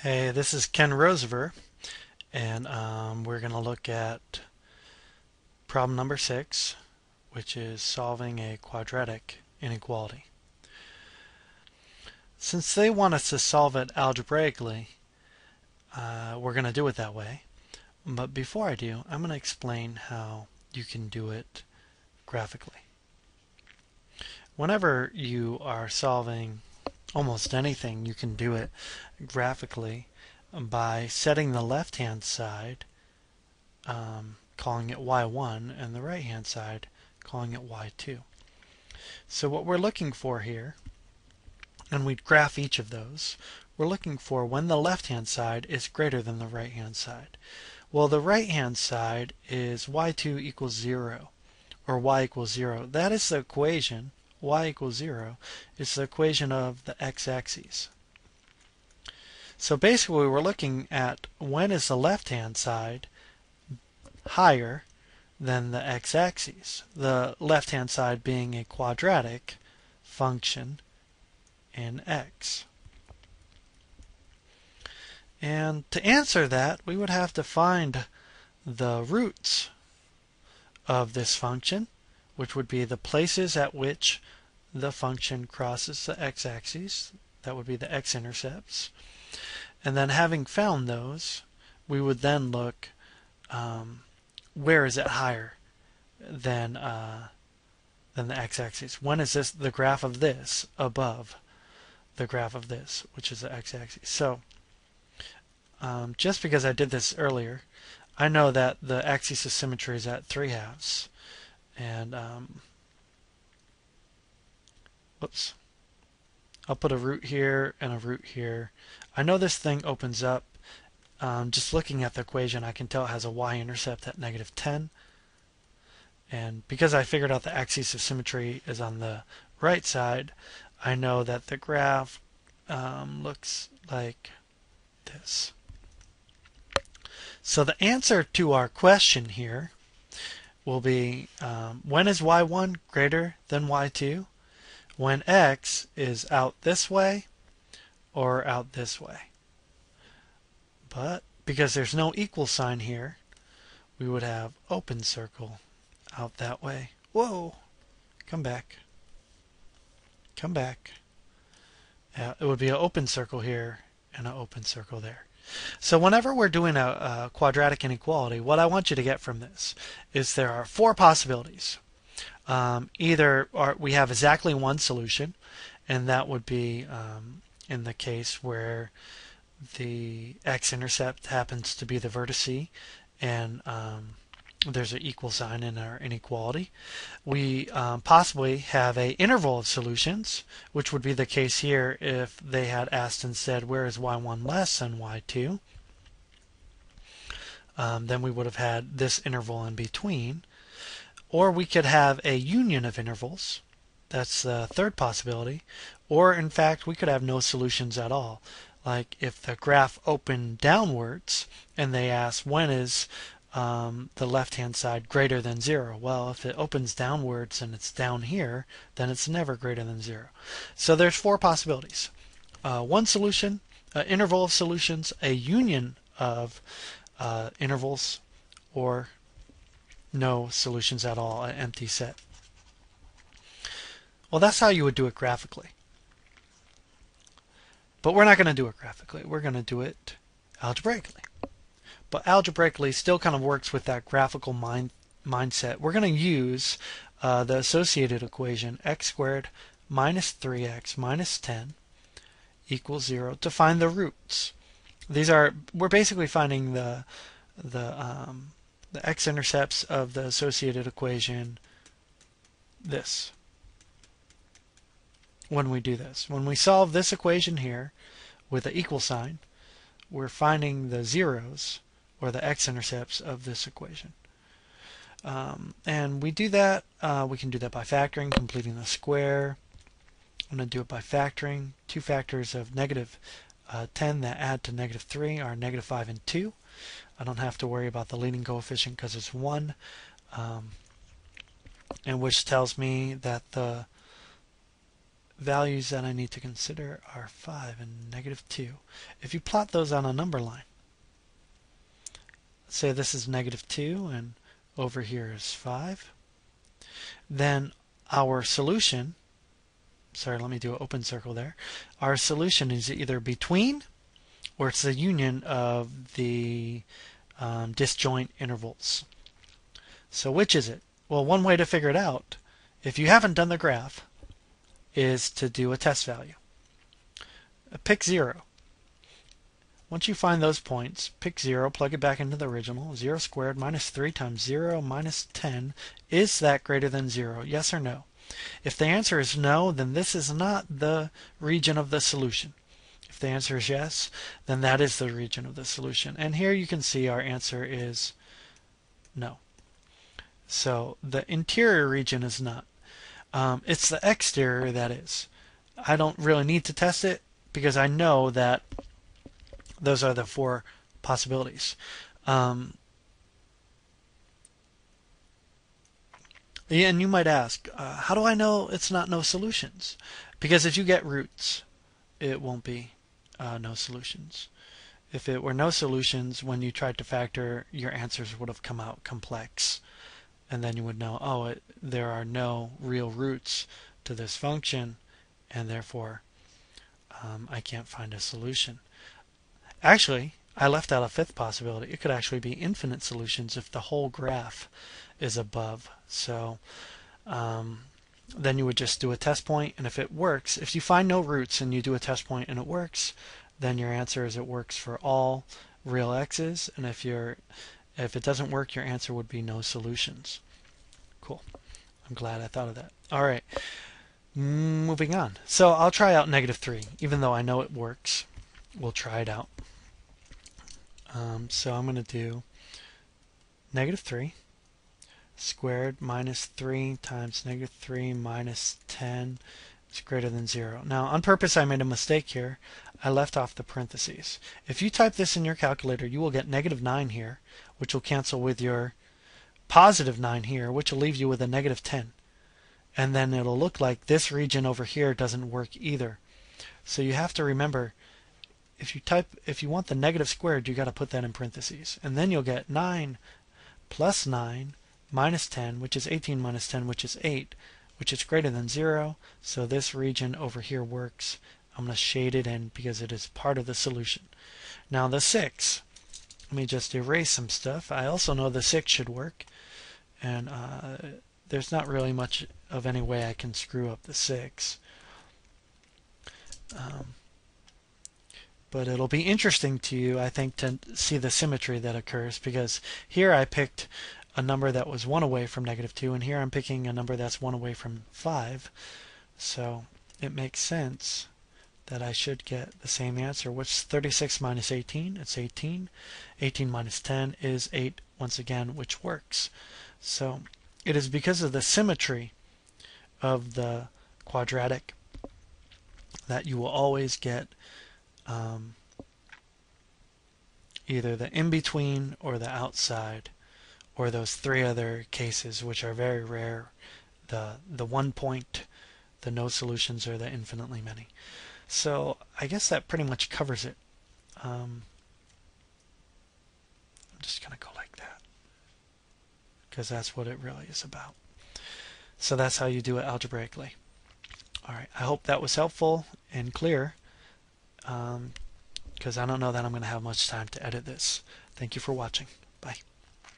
Hey, this is Ken Rosever, and we're going to look at problem number 6, which is solving a quadratic inequality. Since they want us to solve it algebraically, we're going to do it that way. But before I do, I'm going to explain how you can do it graphically. Whenever you are solving almost anything, you can do it graphically by setting the left-hand side calling it y1 and the right hand side calling it y2. So what we're looking for here, and we'd graph each of those, we're looking for when the left hand side is greater than the right hand side. Well, the right hand side is y2 equals 0 or y equals 0. That is the equation. Y equals 0 is the equation of the x-axis. So basically we're looking at when is the left hand side higher than the x-axis, the left-hand side being a quadratic function in x. And to answer that, we would have to find the roots of this function, which would be the places at which the function crosses the x-axis. That would be the x-intercepts. And then having found those, we would then look where is it higher than the x-axis? When is this the graph of this above the graph of this, which is the x-axis? So just because I did this earlier, I know that the axis of symmetry is at 3/2, and whoops, I'll put a root here and a root here. I know this thing opens up. Just looking at the equation, I can tell it has a y-intercept at -10. And because I figured out the axis of symmetry is on the right side, I know that the graph looks like this. So the answer to our question here will be when is y1 greater than y2? When x is out this way or out this way. But because there's no equal sign here, we would have open circle out that way. Whoa! Come back. Come back. It would be an open circle here and an open circle there. So whenever we're doing a quadratic inequality, what I want you to get from this is there are 4 possibilities. Either we have exactly one solution, and that would be in the case where the x-intercept happens to be the vertice, and there's an equal sign in our inequality. We possibly have an interval of solutions, which would be the case here if they had asked instead where is y1 less than y2. Then we would have had this interval in between. Or we could have a union of intervals. That's the third possibility. Or in fact, we could have no solutions at all. Like if the graph opened downwards and they ask when is the left-hand side greater than 0? Well, if it opens downwards and it's down here, then it's never greater than 0. So there's 4 possibilities. One solution, an interval of solutions, a union of intervals, or no solutions at all, an empty set. Well, that's how you would do it graphically. But we're not going to do it graphically. We're going to do it algebraically. But algebraically still kind of works with that graphical mindset. We're going to use the associated equation x squared minus 3x minus 10 equals 0 to find the roots. We're basically finding the x-intercepts of the associated equation, this. When we do this, when we solve this equation here with the equal sign, we're finding the zeros or the x-intercepts of this equation. And we do that, we can do that by factoring, completing the square. I'm going to do it by factoring. 2 factors of -10 that add to -3 are -5 and 2. I don't have to worry about the leading coefficient because it's 1, and which tells me that the values that I need to consider are 5 and negative 2. If you plot those on a number line, let's say this is negative 2 and over here is 5, then our solution, sorry, let me do an open circle there. Our solution is either between or it's the union of the disjoint intervals. So which is it? Well, one way to figure it out, if you haven't done the graph, is to do a test value. Pick 0. Once you find those points, pick 0, plug it back into the original. 0 squared minus 3 times 0 minus 10. Is that greater than 0? Yes or no? If the answer is no, then this is not the region of the solution. If the answer is yes, then that is the region of the solution. And here you can see our answer is no. So the interior region is not. It's the exterior that is. I don't really need to test it because I know that those are the 4 possibilities. And you might ask, how do I know it's not no solutions? Because if you get roots, it won't be no solutions. If it were no solutions, when you tried to factor, your answers would have come out complex. And then you would know, oh, there are no real roots to this function, and therefore I can't find a solution. Actually, I left out a 5th possibility. It could actually be infinite solutions if the whole graph is above. So then you would just do a test point, and if it works, if you find no roots and you do a test point and it works, then your answer is it works for all real x's, and if it doesn't work, your answer would be no solutions. Cool. I'm glad I thought of that. All right. Moving on. So I'll try out negative 3. Even though I know it works, we'll try it out. So I'm going to do negative 3 squared minus 3 times negative 3 minus 10 is greater than 0. Now, on purpose, I made a mistake here. I left off the parentheses. If you type this in your calculator, you will get negative 9 here, which will cancel with your positive 9 here, which will leave you with a negative 10. And then it'll look like this region over here doesn't work either. So you have to remember, if you want the negative squared, you got to put that in parentheses. And then you'll get 9 plus 9 minus 10, which is 18 minus 10, which is 8, which is greater than 0. So this region over here works. I'm going to shade it in because it is part of the solution. Now the 6, let me just erase some stuff. I also know the 6 should work. And there's not really much of any way I can screw up the 6. But it'll be interesting to you, I think, to see the symmetry that occurs, because here I picked a number that was 1 away from negative 2, and here I'm picking a number that's 1 away from 5. So it makes sense that I should get the same answer. What's 36 minus 18? It's 18. 18 minus 10 is 8, once again, which works. So it is because of the symmetry of the quadratic that you will always get either the in-between or the outside, or those 3 other cases, which are very rare, the 1 point, the no solutions, or the infinitely many. So I guess that pretty much covers it. I'm just going to go like that, because that's what it really is about. So that's how you do it algebraically. All right, I hope that was helpful and clear, because I don't know that I'm going to have much time to edit this. Thank you for watching. Bye.